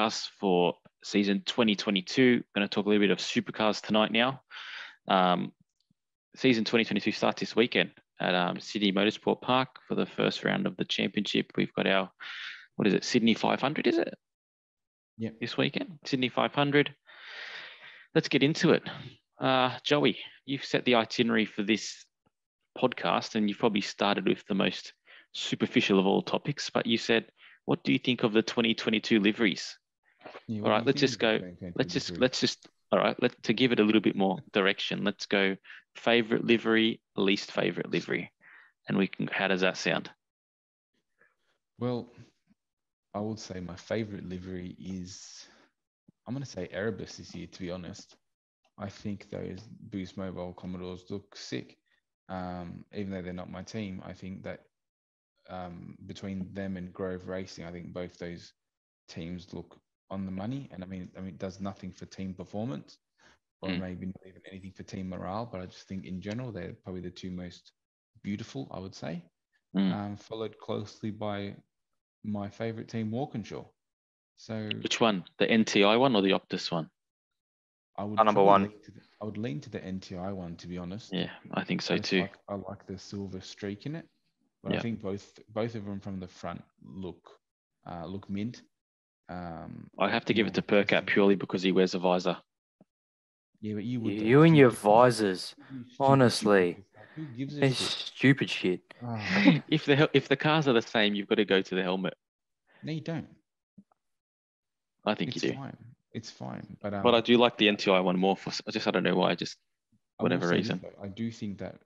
podcast for season 2022. Going to talk a little bit of supercars tonight now. Season 2022 starts this weekend at Sydney Motorsport Park for the first round of the championship. We've got our, Sydney 500, is it? Yeah. This weekend, Sydney 500. Let's get into it. Joey, you've set the itinerary for this podcast and you've probably started with the most superficial of all topics, but you said, what do you think of the 2022 liveries? Yeah, all right, let's just go. To give it a little bit more direction, let's go favorite livery, least favorite livery. And how does that sound? Well, I would say my favorite livery is, I'm going to say Erebus this year, to be honest. I think those Boost Mobile Commodores look sick. Even though they're not my team, I think that between them and Grove Racing, I think both those teams look on the money. And I mean, it does nothing for team performance, or maybe not even anything for team morale. But I just think in general, they're probably the two most beautiful, I would say. Followed closely by my favorite team, Walkinshaw. So which one? The NTI one or the Optus one? I would number one. I would lean to the NTI one, to be honest. Yeah, I think so too. I like the silver streak in it. But I think both of them from the front look mint. I have to give it to Percat purely because he wears a visor. Yeah, but you would. You and your visors, honestly, who gives a it's shit? stupid shit. Oh, If the cars are the same, you've got to go to the helmet. no, you don't. I think It's you do. fine. It's fine. But I do like the NTI one more I don't know why. Just whatever reason. I do think that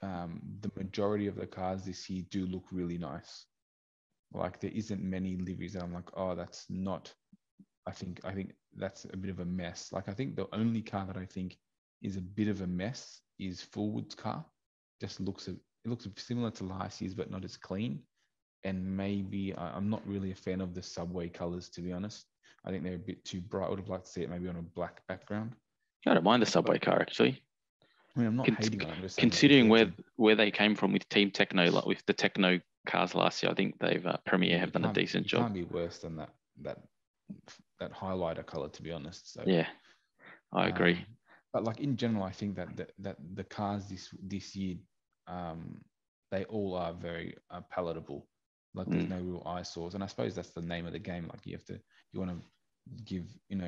the majority of the cars this year do look really nice. Like there isn't many liveries that I'm like, oh, that's not. I think that's a bit of a mess. Like I think the only car that I think is a bit of a mess is Fullwood's car. Just looks similar to last year's, but not as clean. And maybe I'm not really a fan of the Subway colors, to be honest. I think they're a bit too bright. I would have liked to see it maybe on a black background. I don't mind the Subway car actually. I mean, I'm not hating on it. I'm just saying considering where they came from with Team Techno, like with the Techno cars last year, I think they've PremiAir have done a decent job. Can't be worse than that highlighter color, to be honest. So yeah, I agree. But like in general, I think that the cars this year, they all are very palatable. Like there's no real eyesores, and I suppose that's the name of the game. Like you want to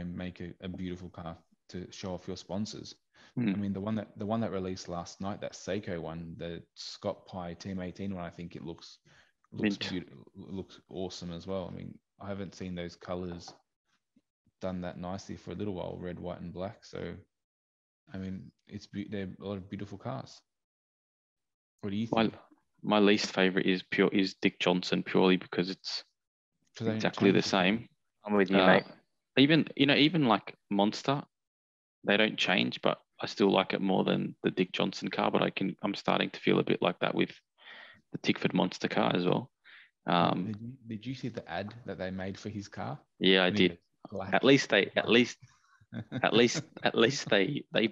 make a beautiful car to show off your sponsors. I mean, the one that released last night, that Seiko one, the Scott Pye Team 18 one, I think it looks beautiful, looks awesome as well. I mean, I haven't seen those colors done that nicely for a little while, red, white, and black. So, I mean, they're a lot of beautiful cars. What do you think? My least favorite is Dick Johnson, purely because it's exactly the same. I'm with you, mate. Even like Monster, they don't change, but I still like it more than the Dick Johnson car. But I'm starting to feel a bit like that with the Tickford Monster car as well. Did you see the ad that they made for his car? Yeah, I did. At least they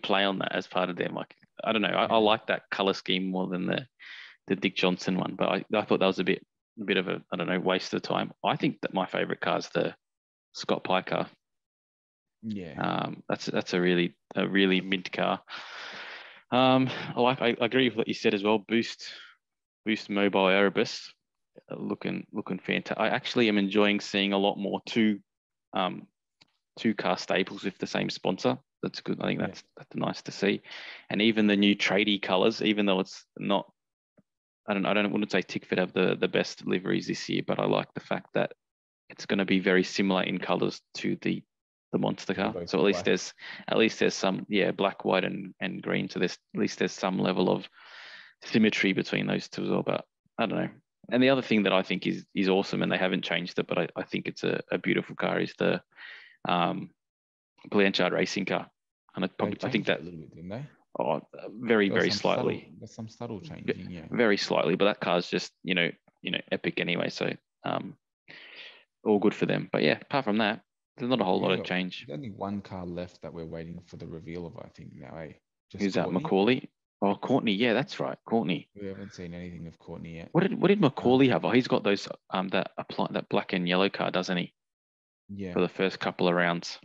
play on that as part of them. Like I don't know, I like that color scheme more than the Dick Johnson one. But I thought that was a bit of a, I don't know, waste of time. I think that my favorite car is the Scott Pye car. Yeah. That's a really mint car. I agree with what you said as well. Boost Mobile Erebus, looking fantastic. I actually am enjoying seeing a lot more two car staples with the same sponsor. That's good. I think that's nice to see. And even the new tradie colors, even though it's not, I wouldn't say Tickford have the best liveries this year, but I like the fact that it's going to be very similar in colors to the monster car. So at least there's some black, white, and green. So at least there's some level of symmetry between those two as well. But I don't know. And the other thing that I think is awesome, and they haven't changed it, but I think it's a beautiful car, is the Blanchard racing car. And I think that a little bit, didn't they? Oh, very slightly. There's some subtle changing, yeah. Very slightly, but that car's just epic anyway. So all good for them. But yeah, apart from that, there's not a whole lot of change. There's only one car left that we're waiting for the reveal of, I think, now, eh? Who's that? Macaulay? Oh, Courtney. Yeah, that's right. Courtney. We haven't seen anything of Courtney yet. What did Macaulay have? Oh, he's got those that black and yellow car, doesn't he? Yeah. for the first couple of rounds.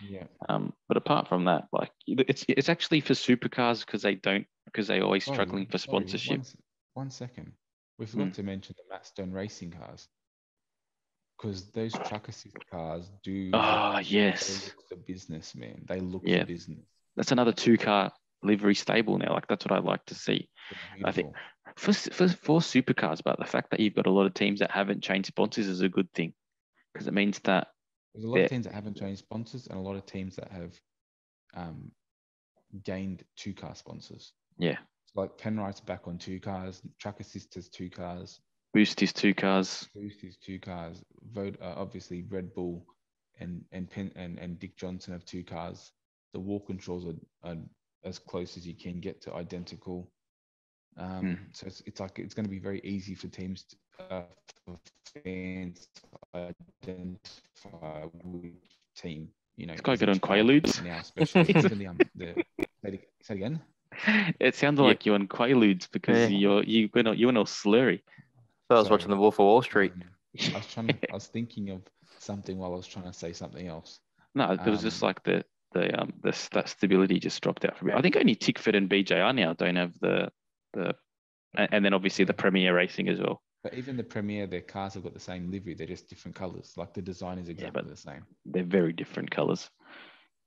Yeah. But apart from that, like it's actually for supercars because they always struggling for sponsorship. One second. We forgot to mention the Matt Stone racing cars, because those truck assist cars do. Oh They yes, look the business, man. They look yeah. the business. That's another 2-car livery stable now. Like that's what I'd like to see. I think for supercars, but the fact that you've got a lot of teams that haven't changed sponsors is a good thing, because it means that there's a lot of teams that haven't changed sponsors and a lot of teams that have gained 2-car sponsors. Yeah. So like Penrite's back on 2 cars, Truck Assist has 2 cars. Boost is 2 cars. Boost is 2 cars. Obviously Red Bull and Dick Johnson have 2 cars. The Walkinshaws are as close as you can get to identical. So it's like it's going to be very easy for teams for fans to identify which team, It's quite good on Quaaludes now, especially even say it again. It sounds like you're on Quaaludes because you went all slurry. So I was watching The Wolf of Wall Street. I was thinking of something while I was trying to say something else. No, it was just like that stability just dropped out for me. I think only Tickford and BJR now don't have the and then obviously the PremiAir racing as well. But even the PremiAir, their cars have got the same livery. They're just different colors. Like the design is exactly the same. They're very different colors.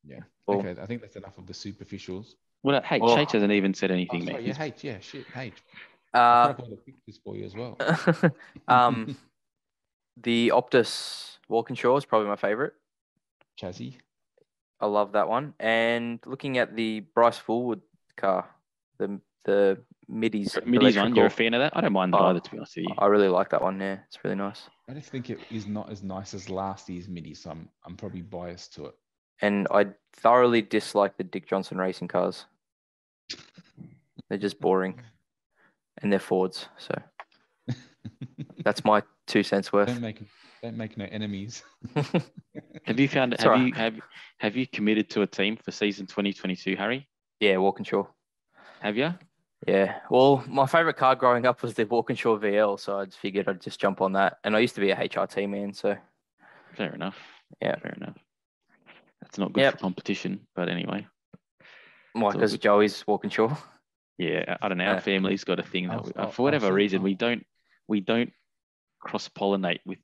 Yeah. Well, okay, I think that's enough of the superficials. Well, H hasn't even said anything, mate. Yeah, H. Yeah, shit, H. I put up all the pictures for you as well. The Optus Walkinshaw is probably my favorite. Chassis. I love that one. And looking at the Bryce Fullwood car, the middies one, you're a fan of that? I don't mind that either, to be honest with you. I really like that one. Yeah, it's really nice. I just think it is not as nice as last year's midi, so I'm probably biased to it. And I thoroughly dislike the Dick Johnson racing cars. They're just boring, and they're Fords. So that's my 2 cents worth. Don't make no enemies. Have you found? Have you committed to a team for season 2022, Harry? Yeah, Walkinshaw. Have you? Yeah. Well, my favorite car growing up was the Walkinshaw VL, so I just figured I'd just jump on that. And I used to be a HRT man, so. Fair enough. Yeah. Fair enough. That's not good for competition, but anyway. Why? Because Joey's Walkinshaw. Yeah, I don't know. Our family's got a thing that for whatever reason we don't cross-pollinate with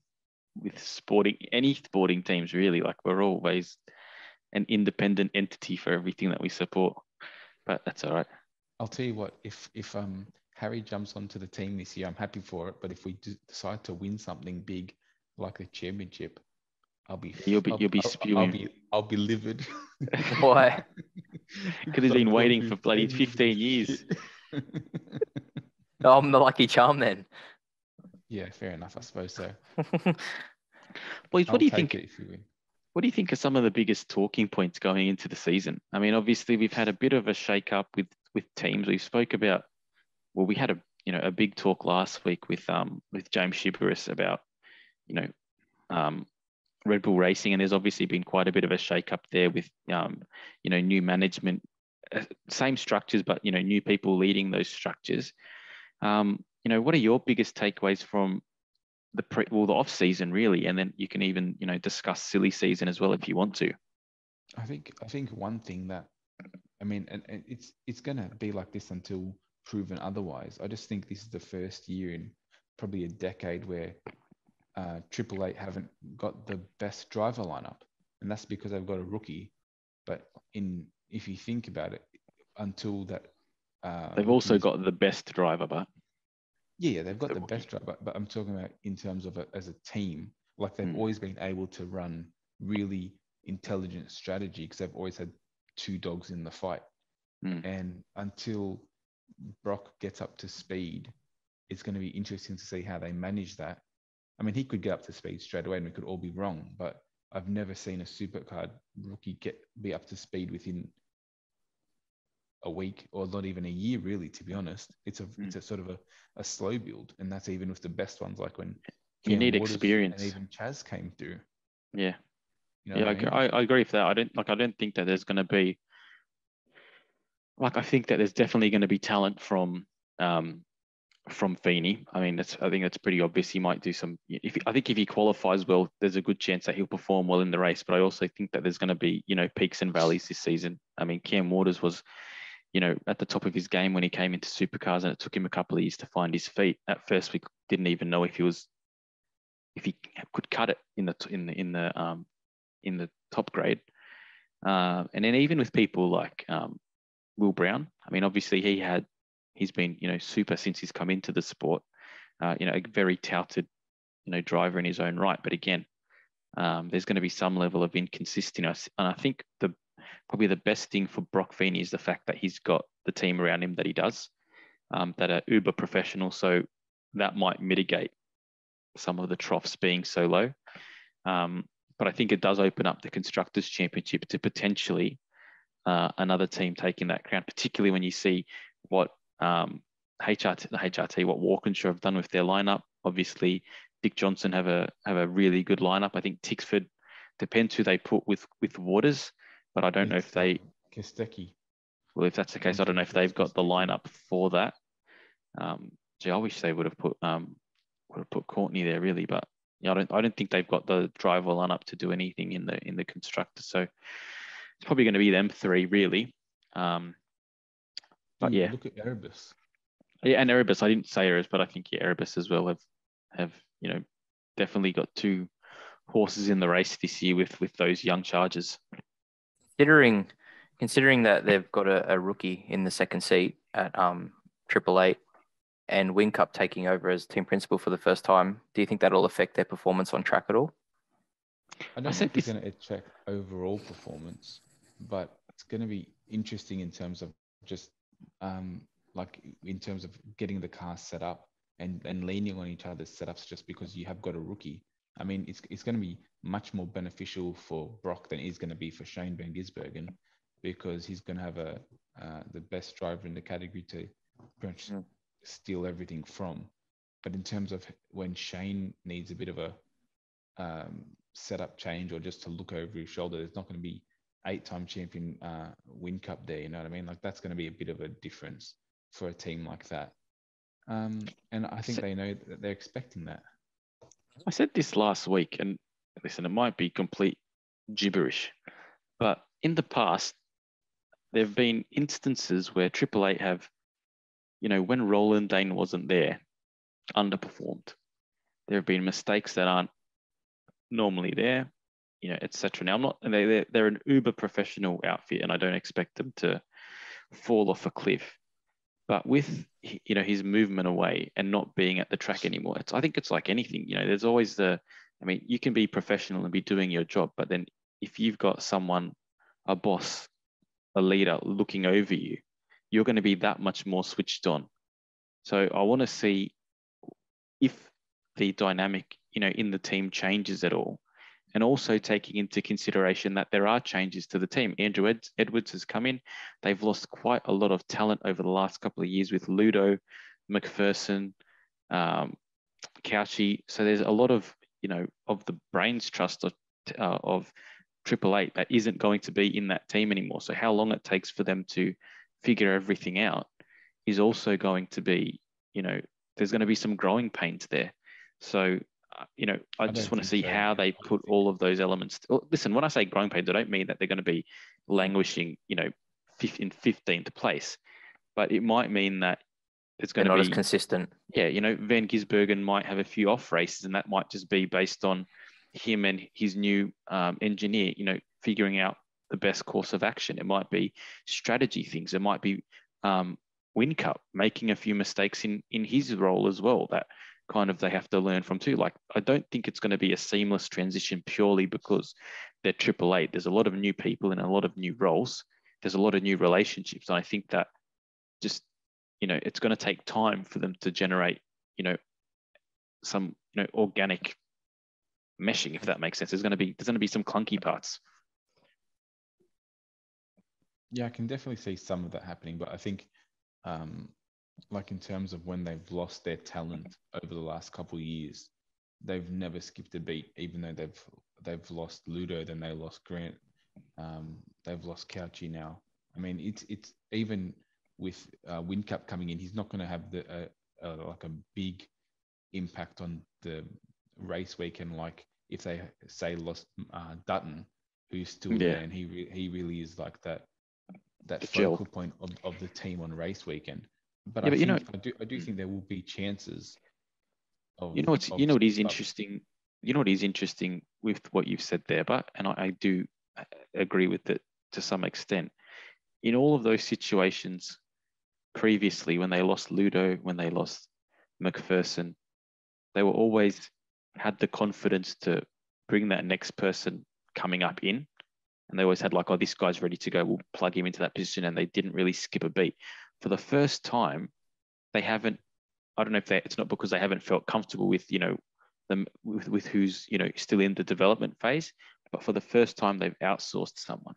any sporting teams really. Like we're always an independent entity for everything that we support. But that's all right. I'll tell you what, if Harry jumps onto the team this year, I'm happy for it. But if we decide to win something big like a championship, you'll be spewing. I'll be livid. Why? Because he's been waiting for bloody 15 years. I'm the lucky charm then. Yeah, fair enough. I suppose so. Boys, what do you think? What do you think are some of the biggest talking points going into the season? I mean, obviously we've had a bit of a shake-up with teams. We spoke about, well, we had a big talk last week with James Shibaris about, Red Bull Racing, and there's obviously been quite a bit of a shake-up there with, new management, same structures, but, new people leading those structures. What are your biggest takeaways from the off season really, and then you can even discuss silly season as well if you want to. I think one thing that and it's gonna be like this until proven otherwise. I just think this is the first year in probably a decade where Triple Eight haven't got the best driver lineup, and that's because they've got a rookie. But if you think about it, until that, they've also got the best driver, but. Yeah, they've got the best driver, but I'm talking about in terms of as a team. Like they've always been able to run really intelligent strategy because they've always had 2 dogs in the fight. And until Brock gets up to speed, it's going to be interesting to see how they manage that. I mean, he could get up to speed straight away and we could all be wrong, but I've never seen a supercar rookie be up to speed within a week or not even a year, really, to be honest. It's a sort of a slow build, and that's even with the best ones, like when you need experience and even Chaz came through. Yeah. I agree with that. I don't think that there's going to be I think that there's definitely going to be talent from from Feeney. I mean, I think that's pretty obvious. He might do some. I think if he qualifies well, there's a good chance that he'll perform well in the race. But I also think that there's going to be, peaks and valleys this season. I mean, Cam Waters was, at the top of his game when he came into Supercars, and it took him a couple of years to find his feet. At first, we didn't even know if he could cut it in the top grade. And then even with people like Will Brown, I mean, obviously he's been, super since he's come into the sport, a very touted, driver in his own right. But again, there's going to be some level of inconsistency. And I think probably the best thing for Brock Feeney is the fact that he's got the team around him that he does, that are uber professional. So that might mitigate some of the troughs being so low. But I think it does open up the Constructors' Championship to potentially another team taking that crown, particularly when you see what HRT, what Walkinshaw have done with their lineup. Obviously, Dick Johnson have a really good lineup. I think Tickford, depends who they put with Waters, but I don't know if they... Kostecki. Well, if that's the case, I don't know if they've got the lineup for that. I wish they would have put Courtney there, really, but I don't think they've got the driver lineup to do anything in the constructor. So it's probably going to be them three, really. But yeah, look at Erebus. Yeah, and Erebus. I didn't say Erebus, but I think Erebus as well have definitely got two horses in the race this year with those young chargers. Considering that they've got a rookie in the second seat at Triple Eight, and Whincup taking over as team principal for the first time, do you think that'll affect their performance on track at all? I don't think it's going to check overall performance, but it's going to be interesting in terms of just in terms of getting the car set up and leaning on each other's setups just because you have got a rookie. I mean, it's going to be much more beneficial for Brock than it is going to be for Shane Van Gisbergen, because he's going to have the best driver in the category to steal everything from. But in terms of when Shane needs a bit of a setup change or just to look over his shoulder, there's not going to be 8-time champion Whincup there. You know what I mean? Like, that's going to be a bit of a difference for a team like that. And I think they know that they're expecting that. I said this last week, and listen, it might be complete gibberish, but in the past, there have been instances where Triple Eight have, when Roland Dane wasn't there, underperformed. There have been mistakes that aren't normally there, etc. Now, they're an uber professional outfit, and I don't expect them to fall off a cliff. But with his movement away and not being at the track anymore, I think it's like anything. There's always you can be professional and be doing your job, but then if you've got someone, a boss, a leader looking over you, you're going to be that much more switched on. So I want to see if the dynamic, in the team changes at all. And also taking into consideration that there are changes to the team. Andrew Edwards has come in. They've lost quite a lot of talent over the last couple of years with Ludo, McPherson, Cauchy. So there's a lot of, of the brains trust of Triple Eight that isn't going to be in that team anymore. So how long it takes for them to figure everything out is also going to be, there's going to be some growing pains there. So, I just want to see how they put all of those elements. Listen, when I say growing pains, I don't mean that they're going to be languishing, in 15th place, but it might mean that it's going to be not as consistent. Yeah, Van Gisbergen might have a few off races, and that might just be based on him and his new engineer, figuring out the best course of action. It might be strategy things. It might be Whincup making a few mistakes in his role as well that kind of they have to learn from too. Like, I don't think it's going to be a seamless transition purely because they're Triple Eight. There's a lot of new people and a lot of new roles. There's a lot of new relationships. And I think that just, it's going to take time for them to generate, some, organic meshing, if that makes sense. There's going to be some clunky parts. Yeah, I can definitely see some of that happening, but I think in terms of when they've lost their talent over the last couple of years, they've never skipped a beat. Even though they've lost Ludo, then they lost Grant, they've lost Cauchy now. I mean, it's even with Whincup coming in, he's not going to have like a big impact on the race weekend. Like if they say lost Dutton, who's still there, and he really is like that focal point of the team on race weekend. But I do think there will be chances of what is interesting. You know what is interesting with what you've said there, but I do agree with it to some extent. In all of those situations previously, when they lost Ludo, when they lost McPherson, they were always had the confidence to bring that next person coming up in. And they always had like, oh, this guy's ready to go. We'll plug him into that position. And they didn't really skip a beat. For the first time, they haven't, I don't know if it's not because they haven't felt comfortable with, them with who's, still in the development phase, but for the first time, they've outsourced someone.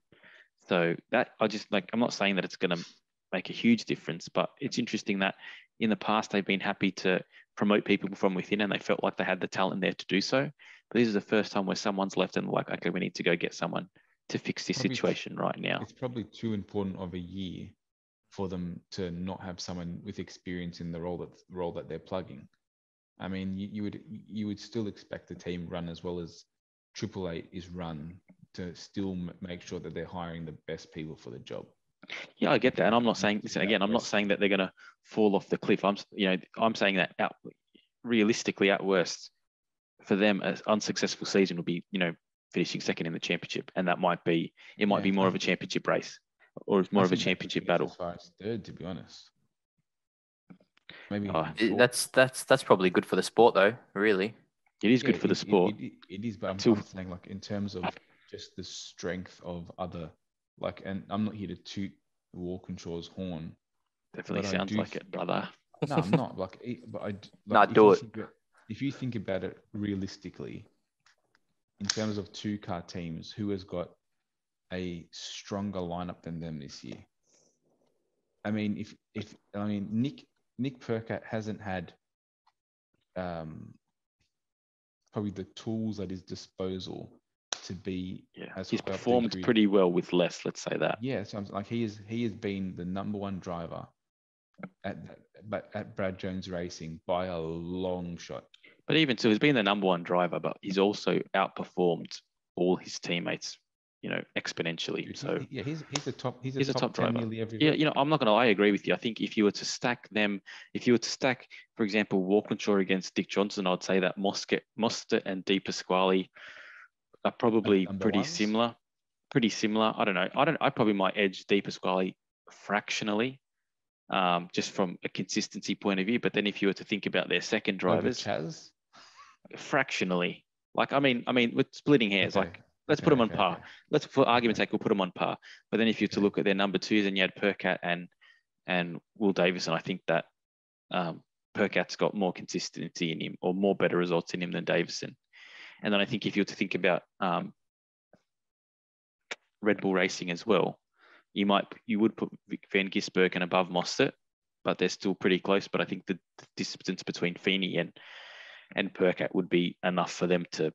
So that I'm not saying that it's going to make a huge difference, but it's interesting that in the past, they've been happy to promote people from within and they felt like they had the talent there to do so. But this is the first time where someone's left and like, okay, we need to go get someone to fix this situation right now. It's probably too important of a year for them to not have someone with experience in the role that they're plugging. I mean, you would still expect the team run as well as Triple Eight is run to still make sure that they're hiring the best people for the job. Yeah, I get that, and I'm not saying. Listen, again, I'm not saying that they're going to fall off the cliff. I'm saying that realistically, at worst, for them, an unsuccessful season would be, finishing second in the championship, and that might be more of a championship race, or more of a championship battle. As far as third, to be honest. Maybe that's probably good for the sport, though. Really, it is good for the sport. It is, but I'm saying like in terms of just the strength of other, like, and I'm not here to toot Walkinshaw's horn. Definitely sounds like it, brother. No, I'm not. If you think about it realistically, in terms of two-car teams, who has got a stronger lineup than them this year? I mean, Nick Percat hasn't had probably the tools at his disposal to be. He's performed pretty well with less. Let's say that. Yeah, so he has been the number one driver at Brad Jones Racing by a long shot. But even so, he's been the number one driver, but he's also outperformed all his teammates, exponentially. So he's a top driver nearly every yeah, week. I'm not going to. I agree with you. I think if you were to stack, for example, Walkinshaw against Dick Johnson, I'd say that Mostert and De Pasquale are probably pretty similar. Pretty similar. I don't know. I probably might edge De Pasquale fractionally, just from a consistency point of view. But then if you were to think about their second drivers, Chaz? Fractionally, like I mean, we're splitting hairs. Okay. Like let's put them on par. Let's, for argument's sake, we'll put them on par. But then if you were to look at their number twos, and you had Percat and Will Davison, I think that Percat's got more consistency in him, or more better results in him than Davison. And then I think if you were to think about Red Bull Racing as well, you would put Van Gisbergen above Mostert, but they're still pretty close. But I think the distance between Feeney and Percat would be enough for them to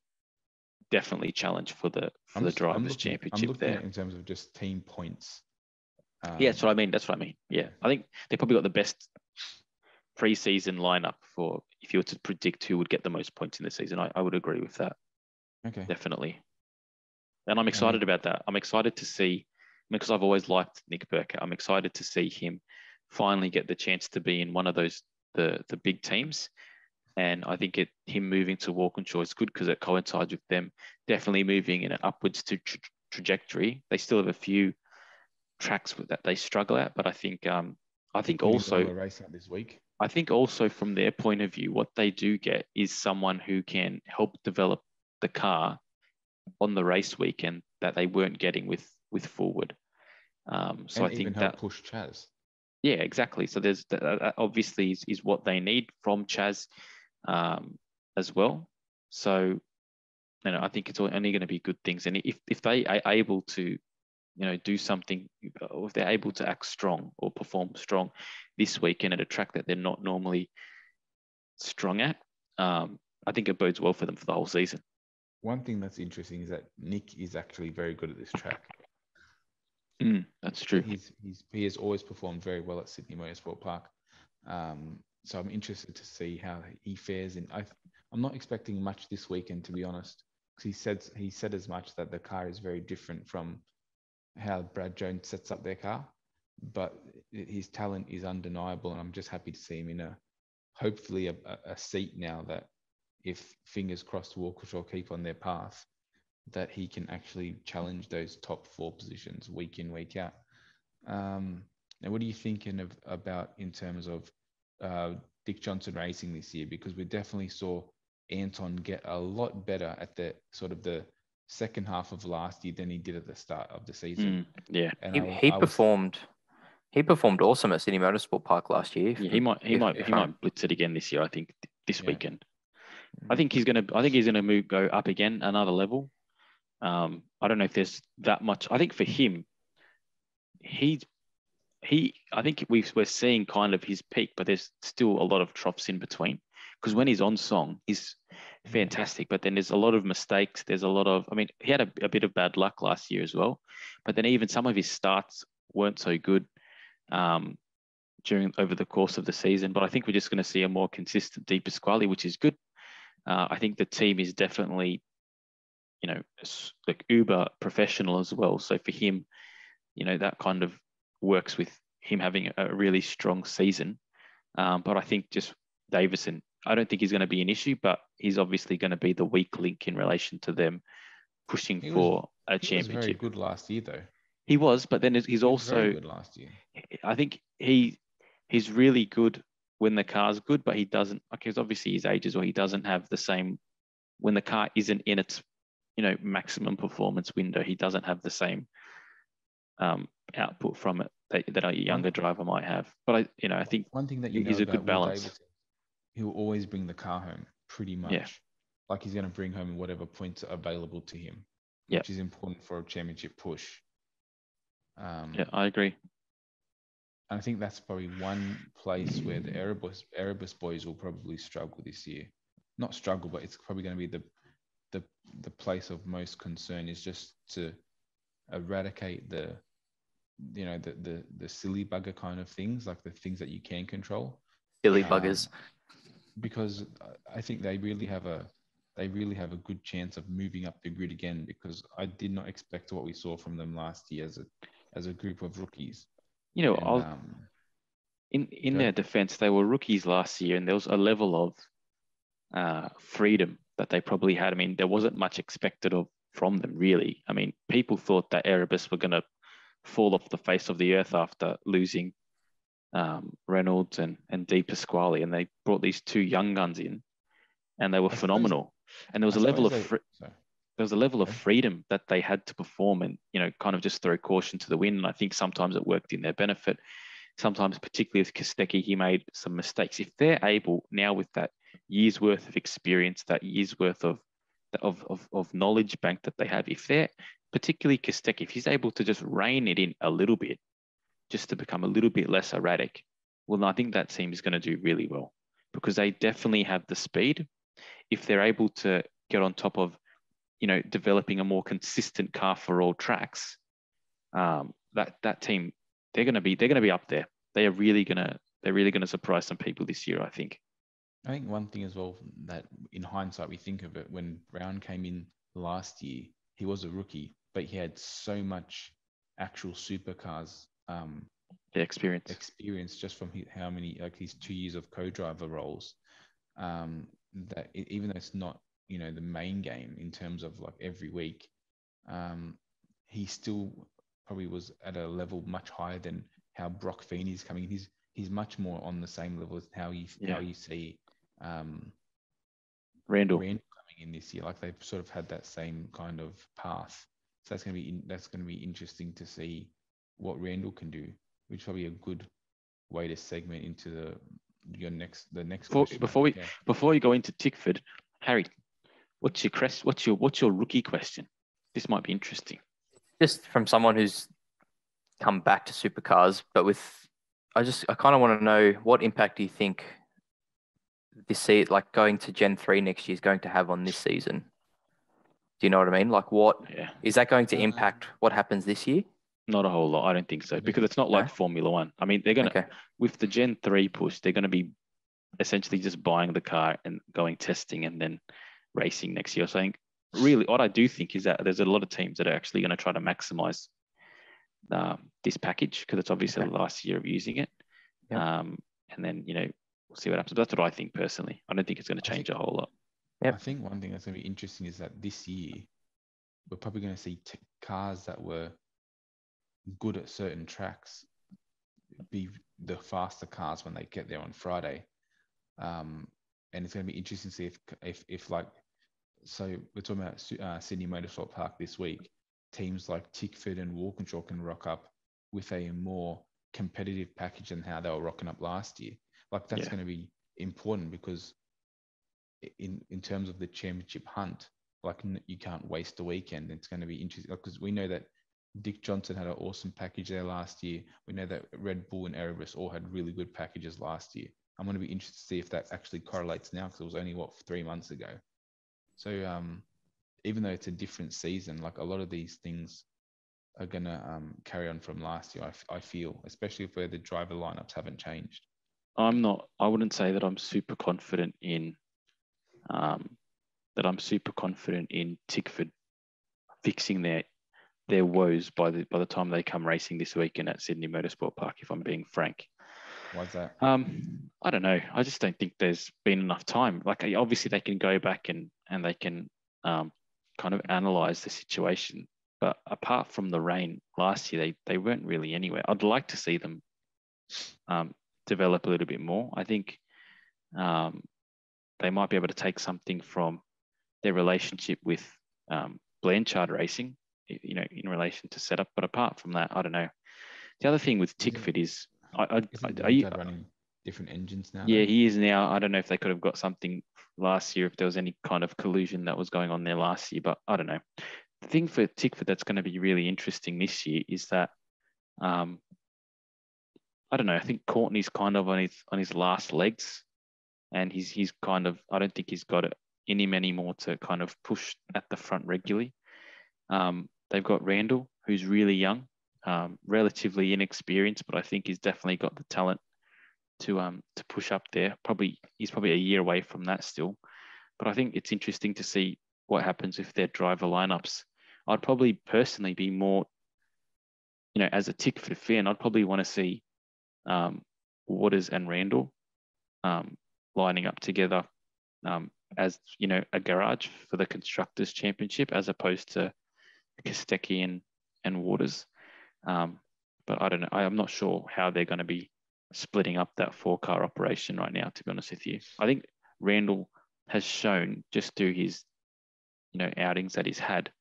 definitely challenge for the drivers' championship. I'm looking at in terms of just team points. Yeah, that's what I mean. Yeah, I think they probably got the best pre-season lineup for if you were to predict who would get the most points in the season. I would agree with that. Okay, definitely. And I'm excited about that. I'm excited to see, because I've always liked Nick Percat. I'm excited to see him finally get the chance to be in one of those the big teams. And I think him moving to Walkinshaw is good because it coincides with them definitely moving in an upwards trajectory. They still have a few tracks that they struggle at, but I think also race out this week. I think also from their point of view, what they do get is someone who can help develop the car on the race weekend that they weren't getting with Forward. So I think that push Chaz. Yeah, exactly. So there's that obviously is what they need from Chaz as well. So I think it's only going to be good things. And if they are able to do something, or if they're able to act strong or perform strong this weekend at a track that they're not normally strong at, I think it bodes well for them for the whole season. One thing that's interesting is that Nick is actually very good at this track. That's true. He has always performed very well at Sydney Motorsport Park. so I'm interested to see how he fares. I'm not expecting much this weekend, to be honest, because he said as much that the car is very different from how Brad Jones sets up their car, but his talent is undeniable, and I'm just happy to see him in hopefully a seat now that, if fingers crossed Walkinshaw keep on their path, that he can actually challenge those top 4 positions week in, week out. Now, what are you thinking about in terms of Dick Johnson Racing this year? Because we definitely saw Anton get a lot better at the sort of the second half of last year than he did at the start of the season. Yeah, and he performed awesome at Sydney Motorsport Park last year. Yeah, he might blitz it again this year. I think this weekend. I think he's gonna go up again another level. I don't know if there's that much. I think for him, I think we're seeing kind of his peak, but there's still a lot of troughs in between. Because when he's on song, he's fantastic, but then there's a lot of mistakes. There's a lot of, I mean, he had a bit of bad luck last year as well, but then even some of his starts weren't so good over the course of the season. But I think we're just going to see a more consistent Di Pasquale, which is good. I think the team is definitely, like uber professional as well. So for him, that kind of works with him having a really strong season. But I think just Davison, I don't think he's going to be an issue, but he's obviously going to be the weak link in relation to them pushing for a championship. He was very good last year, though. He was, but then he's also very good last year. I think he's really good when the car's good, but he doesn't. Because obviously his age as well. He doesn't have the same when the car isn't in its maximum performance window. He doesn't have the same output from it that a younger driver might have. But I think one thing that he's a good balance. He'll always bring the car home, pretty much. Yeah. Like he's going to bring home whatever points are available to him, which is important for a championship push. Yeah, I agree. And I think that's probably one place where the Erebus boys will probably struggle this year. Not struggle, but it's probably going to be the place of most concern, is just to eradicate the silly bugger kind of things, like the things that you can control. Silly buggers. Because I think they really have a good chance of moving up the grid again, because I did not expect what we saw from them last year as a group of rookies. In their defense, they were rookies last year, and there was a level of freedom that they probably had. I mean, there wasn't much expected from them, really. I mean, people thought that Erebus were going to fall off the face of the earth after losing Reynolds and Di Pasquale, and they brought these 2 young guns in, and they were phenomenal. And there was a level of freedom that they had to perform, and kind of just throw caution to the wind. And I think sometimes it worked in their benefit. Sometimes, particularly with Kostecki, he made some mistakes. If they're able now, with that year's worth of experience, that year's worth of knowledge bank that they have, if they're particularly Kostecki, if he's able to just rein it in a little bit, just to become a little bit less erratic, well, I think that team is going to do really well, because they definitely have the speed. If they're able to get on top of, developing a more consistent car for all tracks, that team, they're going to be up there. They're really going to surprise some people this year, I think. I think one thing as well that in hindsight we think of it, when Brown came in last year, he was a rookie, but he had so much actual supercars experience just from his 2 years of co-driver roles, that even though it's not the main game in terms of like every week, he still probably was at a level much higher than how Brock Feeney's coming in. He's much more on the same level as how you see Randall coming in this year. Like they've sort of had that same kind of path. So that's going to be interesting to see what Randall can do, which is probably a good way to segment into the next question. Before you go into Tickford, Harry, what's your rookie question? This might be interesting. Just from someone who's come back to supercars, but I kind of want to know, what impact do you think this season, like going to Gen 3 next year, is going to have on this season? Do you know what I mean? Like, is that going to impact what happens this year? Not a whole lot. I don't think so, because it's not like Formula One. I mean, they're going to, with the Gen 3 push, they're going to be essentially just buying the car and going testing and then racing next year. So I think really what I do think is that there's a lot of teams that are actually going to try to maximize this package because it's obviously the last year of using it. Yep. And then, we'll see what happens. But that's what I think personally. I don't think it's going to change a whole lot. Yep. I think one thing that's going to be interesting is that this year, we're probably going to see cars that were good at certain tracks be the faster cars when they get there on Friday. And it's going to be interesting to see if like, so we're talking about Sydney Motorsport Park this week. Teams like Tickford and Walkinshaw can rock up with a more competitive package than how they were rocking up last year. Like that's going to be important because in terms of the championship hunt, like you can't waste a weekend. It's going to be interesting because we know that Dick Johnson had an awesome package there last year. We know that Red Bull and Erebus all had really good packages last year. I'm going to be interested to see if that actually correlates now because it was only 3 months ago. So even though it's a different season, like a lot of these things are going to carry on from last year, I feel, especially where the driver lineups haven't changed. I wouldn't say that I'm super confident in Tickford fixing their woes by the time they come racing this weekend at Sydney Motorsport Park, if I'm being frank. Why's that? I don't know. I just don't think there's been enough time. Like obviously they can go back and they can kind of analyze the situation. But apart from the rain last year, they weren't really anywhere. I'd like to see them develop a little bit more. I think they might be able to take something from their relationship with Blanchard Racing, in relation to setup. But apart from that, I don't know. The other thing with Tickford is, Blanchard running different engines now? Yeah, he is now. I don't know if they could have got something last year, if there was any kind of collusion that was going on there last year, but I don't know. The thing for Tickford that's going to be really interesting this year is that, I don't know, I think Courtney's kind of on his last legs, and he's kind of, I don't think he's got it in him anymore to kind of push at the front regularly. They've got Randall, who's really young, relatively inexperienced, but I think he's definitely got the talent to push up there. He's probably a year away from that still, but I think it's interesting to see what happens with their driver lineups. I'd probably personally be more, as a Tickford fan, I'd probably want to see Waters and Randall lining up together as a garage for the Constructors' Championship, as opposed to Kostecki and Waters. But I don't know. I'm not sure how they're going to be splitting up that 4-car operation right now, to be honest with you. I think Randall has shown, just through his outings that he's had,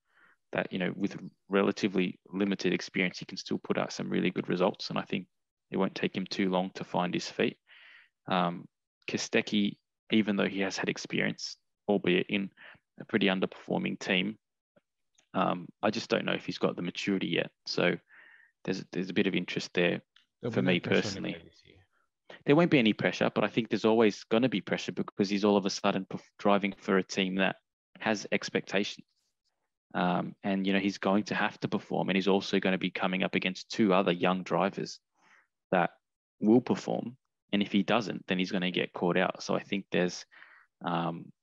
that with relatively limited experience he can still put out some really good results, and I think it won't take him too long to find his feet. Kostecki, even though he has had experience, albeit in a pretty underperforming team, I just don't know if he's got the maturity yet. So there's a bit of interest there. For me personally. There won't be any pressure, but I think there's always going to be pressure because he's all of a sudden driving for a team that has expectations. And he's going to have to perform, and he's also going to be coming up against 2 other young drivers that will perform. And if he doesn't, then he's going to get caught out. So I think there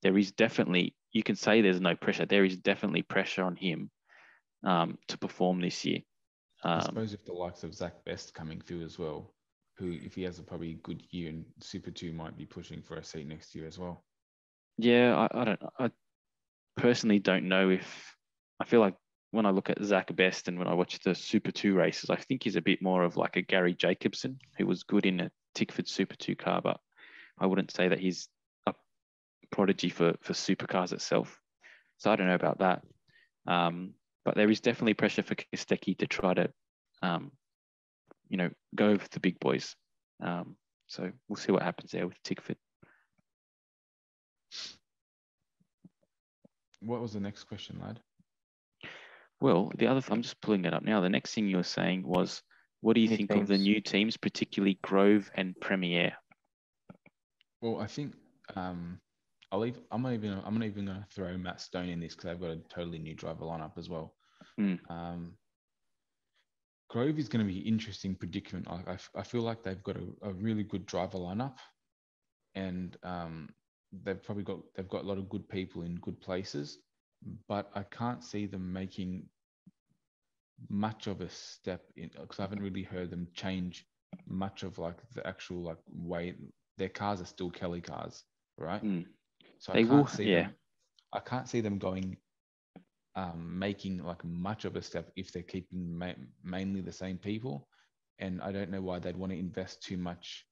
is definitely, you can say there's no pressure. There is definitely pressure on him to perform this year. I suppose if the likes of Zach Best coming through as well, who, if he has a probably good year in Super 2, might be pushing for a seat next year as well. Yeah, I personally don't know if, I feel like when I look at Zach Best and when I watch the Super 2 races, I think he's a bit more of like a Gary Jacobson, who was good in a Tickford Super 2 car, but I wouldn't say that he's a prodigy for supercars itself. So I don't know about that. But there is definitely pressure for Kostecki to try to, go with the big boys. So we'll see what happens there with Tickford. What was the next question, lad? Well, I'm just pulling it up now. The next thing you were saying was, what do you think of the new teams, particularly Grove and PremiAir? Well, I think I'm not even going to throw Matt Stone in this because they've got a totally new driver lineup as well. Grove is going to be an interesting predicament. I feel like they've got a really good driver lineup, and they've got a lot of good people in good places, but I can't see them making much of a step in, because I haven't really heard them change much of like the actual like way their cars are still Kelly cars, right? So They will, yeah. I can't see them going making like much of a step if they're keeping mainly the same people, and I don't know why they'd want to invest too much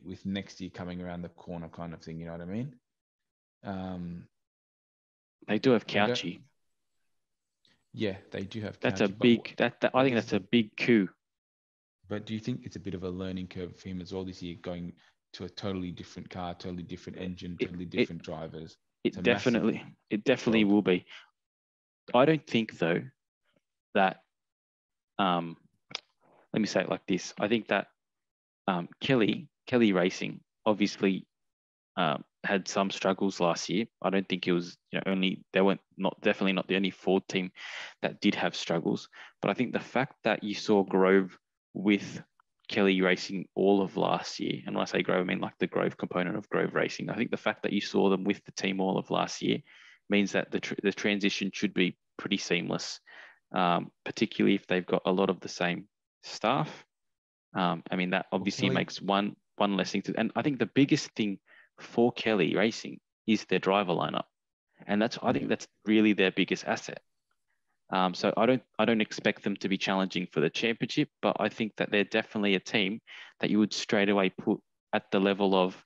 with next year coming around the corner kind of thing. You know what I mean? They do have Couchy. Yeah, they do have. That's Couchy, a big. I think that's a big coup. But do you think it's a bit of a learning curve for him as well this year, going to a totally different car, totally different engine, totally different drivers? It definitely will be. I don't think though that let me say it like this. I think that Kelly Racing obviously had some struggles last year. I don't think it was definitely not the only Ford team that did have struggles. But I think the fact that you saw Grove with Kelly Racing all of last year, and when I say Grove, I mean like the Grove component of Grove Racing. I think the fact that you saw them with the team all of last year means that the transition should be pretty seamless, particularly if they've got a lot of the same staff. I mean, that obviously makes one less thing to, and I think the biggest thing for Kelly Racing is their driver lineup, and I think that's really their biggest asset. So I don't expect them to be challenging for the championship, but I think that they're definitely a team that you would straight away put at the level of,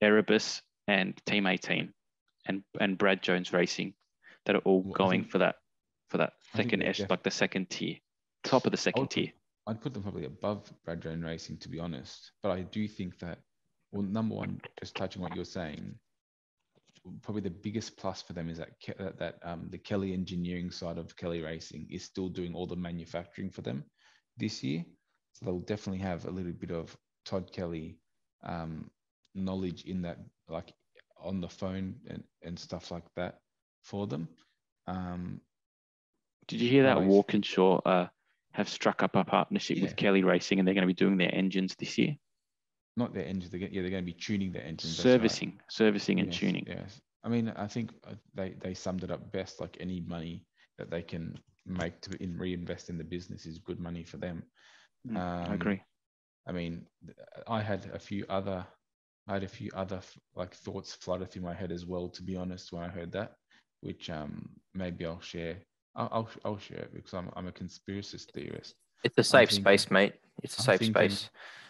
Erebus and Team 18 and Brad Jones Racing, that are all going for that second like the second tier, top of the second tier. I'd put them probably above Brad Jones Racing, to be honest. But I do think that, well, number one, just touching what you're saying, probably the biggest plus for them is that the Kelly engineering side of Kelly Racing is still doing all the manufacturing for them this year. So they'll definitely have a little bit of Todd Kelly knowledge in that, like on the phone and stuff like that for them. Did you hear that Walkinshaw have struck up a partnership with Kelly Racing, and they're going to be doing their engines this year? Not their engines. They're going to be tuning their engines. Servicing and tuning. Yes. I mean, I think they summed it up best. Like, any money that they can make to reinvest in the business is good money for them. I agree. I mean, I had a few other like thoughts flooded through my head as well, to be honest, when I heard that, which maybe I'll share. I'll share it because I'm a conspiracist theorist. It's a safe space, mate. It's a safe space.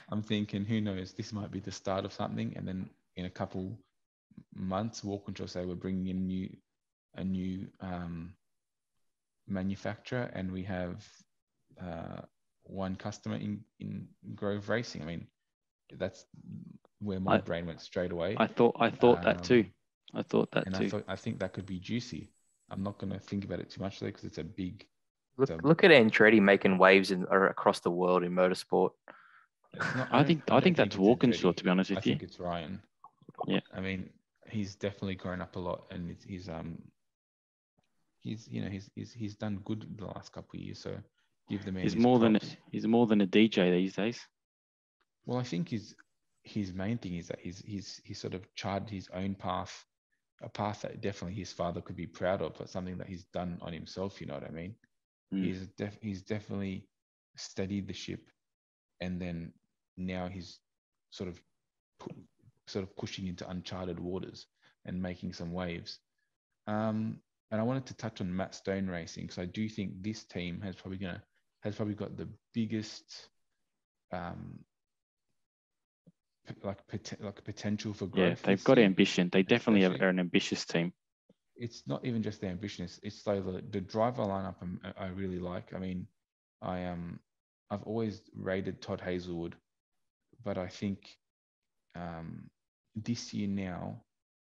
I'm thinking, who knows? This might be the start of something, and then in a couple months, Walkinshaw say we're bringing in a new manufacturer, and we have one customer in Grove Racing. I mean, that's where my brain went straight away. I thought that too. I think that could be juicy. I'm not going to think about it too much though, because it's a big. Look at Andretti making waves across the world in motorsport. I think that's Walkinshaw, to be honest with you. I think it's Ryan. Yeah. I mean, he's definitely grown up a lot, and he's done good the last couple of years. So give the man. He's more than a DJ these days. Well, I think his main thing is that he's sort of charted his own path, a path that definitely his father could be proud of, but something that he's done on himself. You know what I mean? He's definitely steadied the ship, and then now he's sort of pushing into uncharted waters and making some waves. And I wanted to touch on Matt Stone Racing, because I do think this team has probably got the biggest potential for growth. Yeah, they've got ambition. They definitely are an ambitious team. It's not even just the ambition; it's like the driver lineup I really like. I mean, I've always rated Todd Hazelwood, but I think this year now,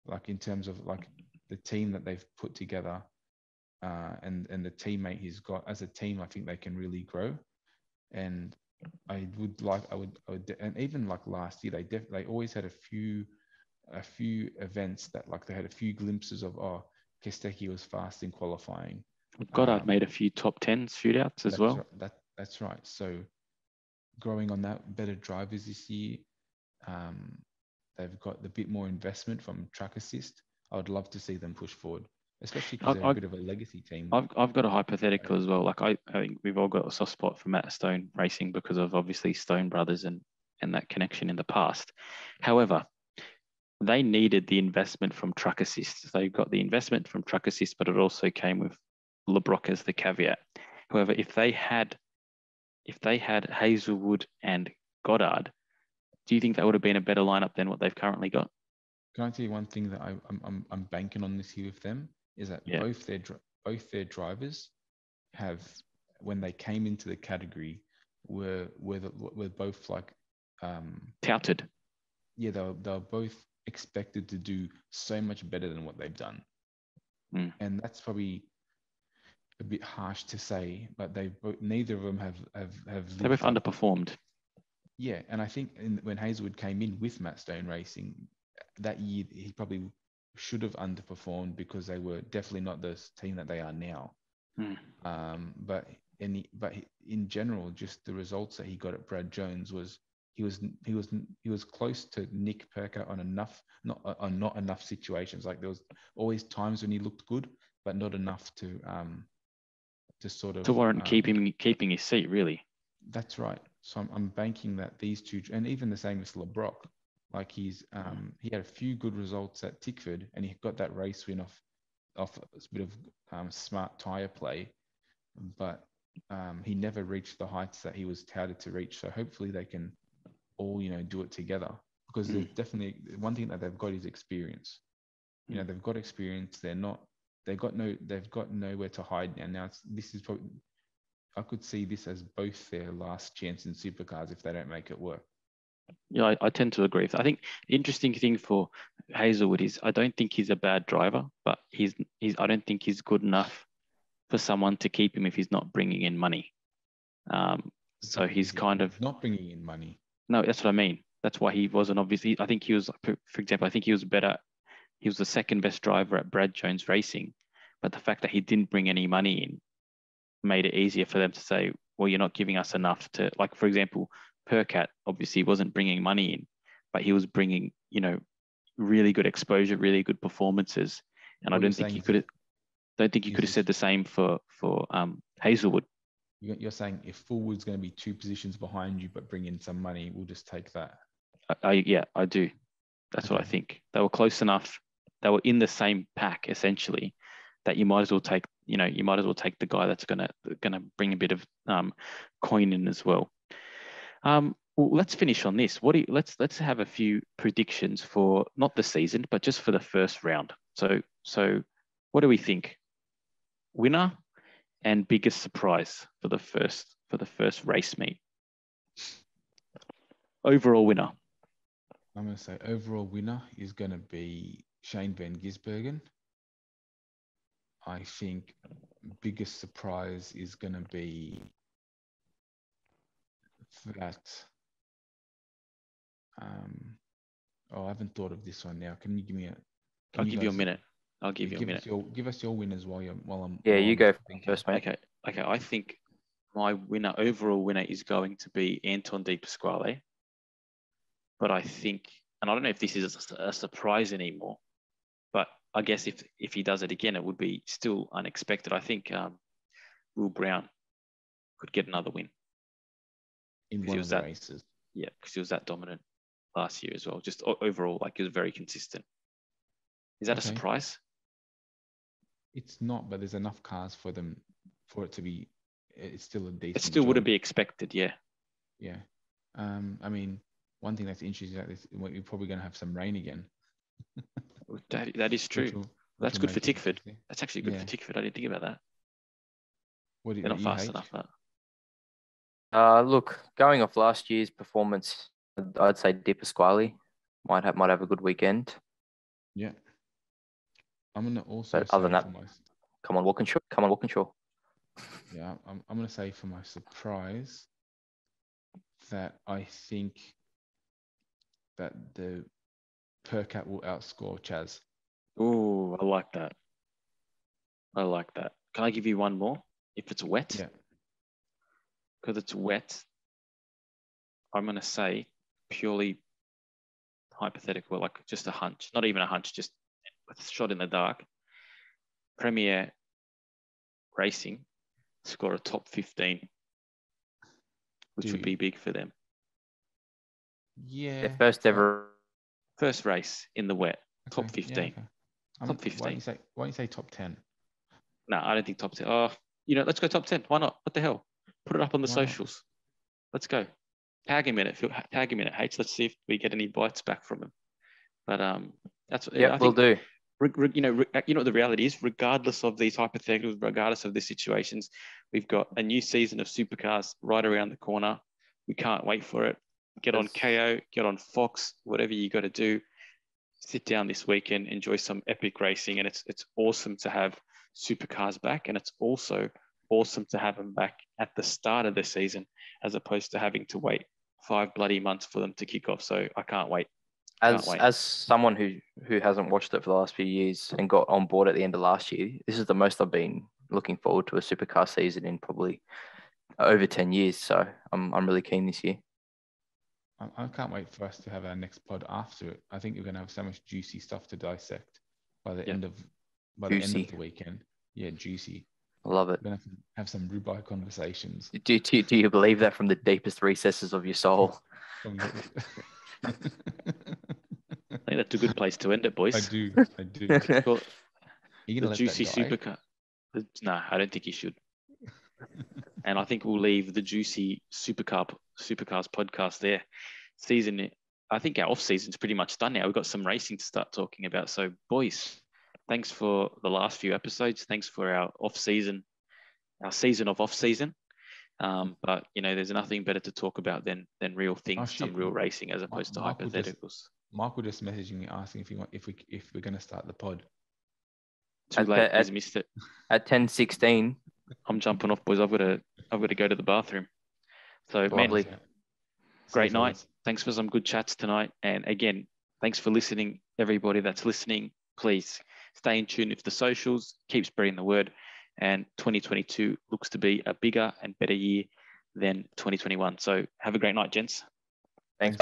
like in terms of like the team that they've put together, and the teammate he's got as a team, I think they can really grow. And I would, and even like last year, they always had a few events that, like, they had a few glimpses of, Kostecki was fast in qualifying. Goddard made a few top 10 shootouts as well. That's right. So growing on that, better drivers this year. they've got a bit more investment from Track Assist. I would love to see them push forward, especially because they're a bit of a legacy team. I've got a hypothetical as well. Like I think we've all got a soft spot for Matt Stone Racing because of obviously Stone brothers and that connection in the past. However, they needed the investment from Truck Assist. They got the investment from Truck Assist, but it also came with LeBrock as the caveat. However, if they had Hazelwood and Goddard, do you think that would have been a better lineup than what they've currently got? Can I tell you one thing that I'm banking on this here with them is that both their drivers have, when they came into the category, were both like touted. Yeah, they were both expected to do so much better than what they've done, and that's probably a bit harsh to say, but neither of them have they both underperformed. Yeah, and I think when Hazelwood came in with Matt Stone Racing that year, he probably should have underperformed because they were definitely not the team that they are now. But in general, just the results that he got at Brad Jones was he was close to Nick Perker on not enough situations. Like there was always times when he looked good, but not enough to sort of warrant keeping his seat, really. That's right. So I'm banking that these two, and even the same with LeBrock, like he had a few good results at Tickford, and he got that race win off a bit of smart tire play, but he never reached the heights that he was touted to reach. So hopefully they can all do it together, because there's definitely one thing that they've got is experience. They've got experience. They've got nowhere to hide now. This is probably, I could see this as both their last chance in Supercars if they don't make it work. Yeah, I tend to agree with that. I think the interesting thing for Hazelwood is I don't think he's a bad driver, but I don't think he's good enough for someone to keep him if he's not bringing in money. So he's kind of not bringing in money. No, that's what I mean. That's why he wasn't obviously. I think he was, for example, I think he was better. He was the second best driver at Brad Jones Racing, but the fact that he didn't bring any money in made it easier for them to say, well, you're not giving us enough to, like, for example, Percat obviously wasn't bringing money in, but he was bringing, really good exposure, really good performances. And I don't think you could have said the same for Hazelwood. You're saying if Fullwood's going to be 2 positions behind you, but bring in some money, we'll just take that. I do. That's what I think. They were close enough. They were in the same pack essentially, that you might as well take the guy that's gonna bring a bit of coin in as well. Well, let's finish on this. Let's have a few predictions for not the season, but just for the first round. So what do we think? Winner and biggest surprise for the first race meet. Overall winner. I'm going to say overall winner is going to be Shane Van Gisbergen. I think biggest surprise is going to be that. I haven't thought of this one now. Can you give me I'll give you a minute. Give us your winners while I'm. Yeah, you go first, mate. Okay. I think my overall winner is going to be Anton De Pasquale. But I think, and I don't know if this is a surprise anymore, but I guess if he does it again, it would be still unexpected. I think Will Brown could get another win in one of the races. Yeah, because he was that dominant last year as well. Just overall, like he was very consistent. Is that a surprise? It's not, but there's enough cars for it to be. It's still a decent. It still wouldn't be expected, yeah. Yeah, I mean, one thing that's interesting is that we're probably going to have some rain again. That is true. That's good for Tickford. That's actually good for Tickford. I didn't think about that. They're not fast enough. Look, going off last year's performance, I'd say De Pasquale might have a good weekend. Yeah. I'm gonna also. But other than that, come on, Walkinshaw. Yeah, I'm gonna say for my surprise that I think that the Percat will outscore Chaz. Oh, I like that. Can I give you one more? If it's wet? Yeah. Because it's wet, I'm going to say purely hypothetical, like just a hunch, not even a hunch, just a shot in the dark. PremiAir Racing score a top 15, which would be big for them. Yeah. Their first ever. First race in the wet, top 15. Yeah, okay. Top 15. Why don't you say top 10? No, I don't think top 10. Oh, let's go top 10. Why not? What the hell? Put it up on the socials. Let's go. Tag him in it. H. Let's see if we get any bites back from him. But that's Yeah, we'll do. You know what the reality is. Regardless of these hypotheticals, regardless of the situations, we've got a new season of Supercars right around the corner. We can't wait for it. Get on KO, get on Fox, whatever you got to do. Sit down this weekend, enjoy some epic racing, and it's awesome to have Supercars back, and it's also awesome to have them back at the start of the season, as opposed to having to wait 5 bloody months for them to kick off. So I can't wait. As someone who hasn't watched it for the last few years and got on board at the end of last year, this is the most I've been looking forward to a Supercar season in probably over 10 years. So I'm really keen this year. I can't wait for us to have our next pod after it. I think we're going to have so much juicy stuff to dissect by the end of the weekend. Yeah, juicy. I love it. We're going to have some rhubarb conversations. Do you believe that from the deepest recesses of your soul? I think that's a good place to end it, boys. I do. Well, the juicy Supercar. No, I don't think you should. And I think we'll leave the juicy Supercars podcast there. I think our off season's pretty much done now. We've got some racing to start talking about. So, boys, thanks for the last few episodes. Thanks for our season of off season. But there's nothing better to talk about than real things, some real racing, as opposed to hypotheticals. Michael just messaging me asking if we're going to start the pod. Too late. He's missed it. At 10:16. I'm jumping off, boys. I've got to go to the bathroom. So, lovely. Man, great night. Thanks for some good chats tonight. And again, thanks for listening, everybody that's listening. Please stay in tune with the socials. Keep spreading the word. And 2022 looks to be a bigger and better year than 2021. So have a great night, gents. Thanks.